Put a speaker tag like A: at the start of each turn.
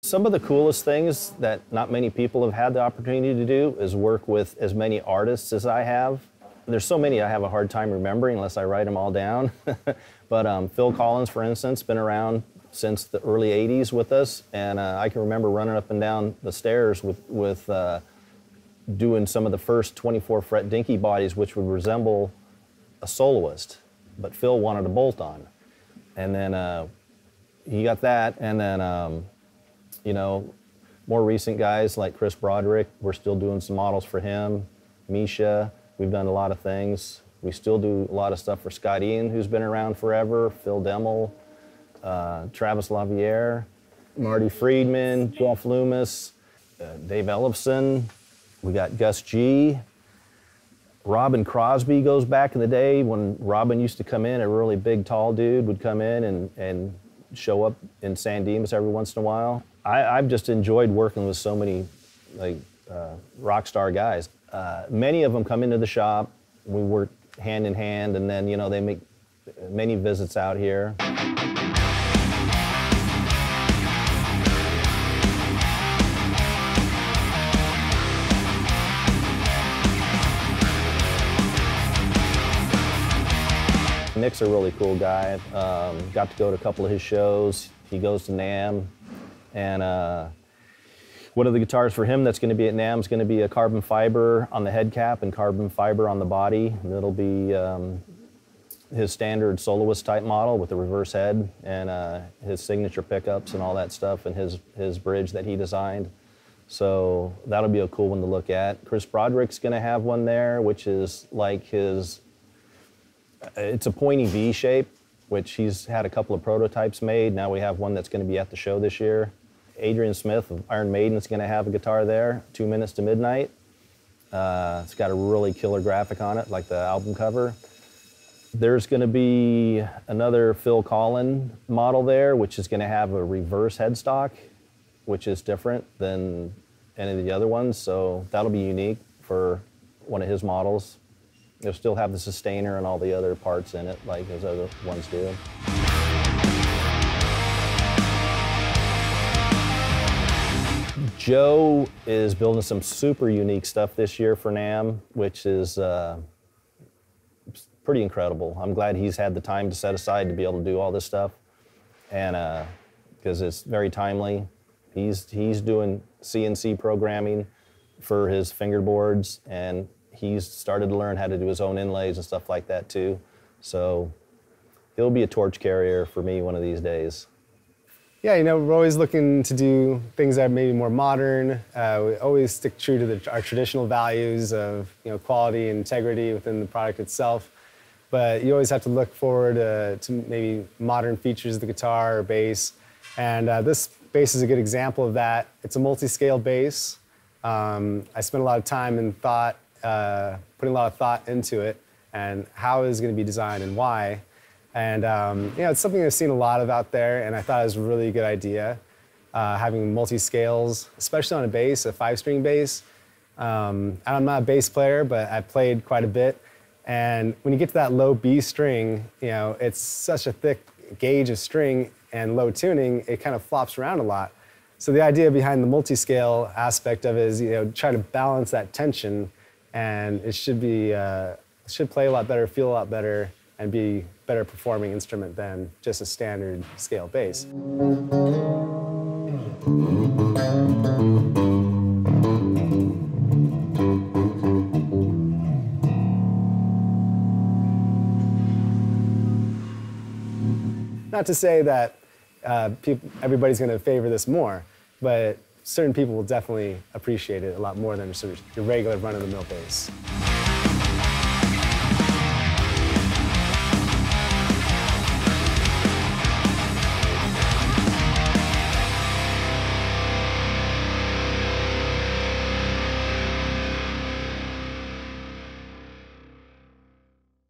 A: Some of the coolest things that not many people have had the opportunity to do is work with as many artists as I have. There's so many I have a hard time remembering unless I write them all down. But Phil Collen, for instance, been around since the early 80s with us, and I can remember running up and down the stairs with doing some of the first 24-fret dinky bodies, which would resemble a soloist, but Phil wanted a bolt-on. And then he got that, and then, you know, more recent guys like Broderick, we're still doing some models for him. Misha, we've done a lot of things. We still do a lot of stuff for Scott Ian, who's been around forever, Phil Demmel, Travis LaViere, Marty Friedman, Jeff Loomis, Dave Ellefson. We got Gus G. Robin Crosby goes back in the day when Robin used to come in, a really big, tall dude would come in and show up in San Dimas every once in a while. I've just enjoyed working with so many like rock star guys. Many of them come into the shop. We work hand in hand, and then, you know, they make many visits out here. Nick's a really cool guy. Got to go to a couple of his shows. He goes to NAMM, and one of the guitars for him that's going to be at NAMM is going to be a carbon fiber on the head cap and carbon fiber on the body. And it'll be his standard soloist type model with the reverse head and his signature pickups and all that stuff, and his bridge that he designed. So that'll be a cool one to look at. Broderick's going to have one there, which is like his. It's a pointy V shape, which he's had a couple of prototypes made. Now we have one that's going to be at the show this year. Adrian Smith of Iron Maiden is going to have a guitar there, 2 Minutes to Midnight. It's got a really killer graphic on it, like the album cover. There's going to be another Phil Collen model there, which is going to have a reverse headstock, which is different than any of the other ones, so that'll be unique for one of his models. You'll still have the sustainer and all the other parts in it, like his other ones do. Joe is building some super unique stuff this year for NAMM, which is pretty incredible. I'm glad he's had the time to set aside to be able to do all this stuff, and because it's very timely. He's doing CNC programming for his fingerboards, and he's started to learn how to do his own inlays and stuff like that too. So he'll be a torch carrier for me one of these days.
B: Yeah, you know, we're always looking to do things that are maybe more modern. We always stick true to our traditional values of, you know, quality and integrity within the product itself. But you always have to look forward to maybe modern features of the guitar or bass. And this bass is a good example of that. It's a multi-scale bass. I spent a lot of time and thought, putting a lot of thought into it and how it is going to be designed and why. And you know, it's something I've seen a lot of out there, and I thought it was a really good idea, having multi-scales, especially on a bass, a 5-string bass. I'm not a bass player, but I played quite a bit. And when you get to that low B string, you know, it's such a thick gauge of string and low tuning, it kind of flops around a lot. So the idea behind the multi-scale aspect of it is, you know, try to balance that tension, and it should be should play a lot better, feel a lot better, and be better performing instrument than just a standard scale bass. Not to say that everybody's going to favor this more, but certain people will definitely appreciate it a lot more than sort of your regular run-of-the-mill bass.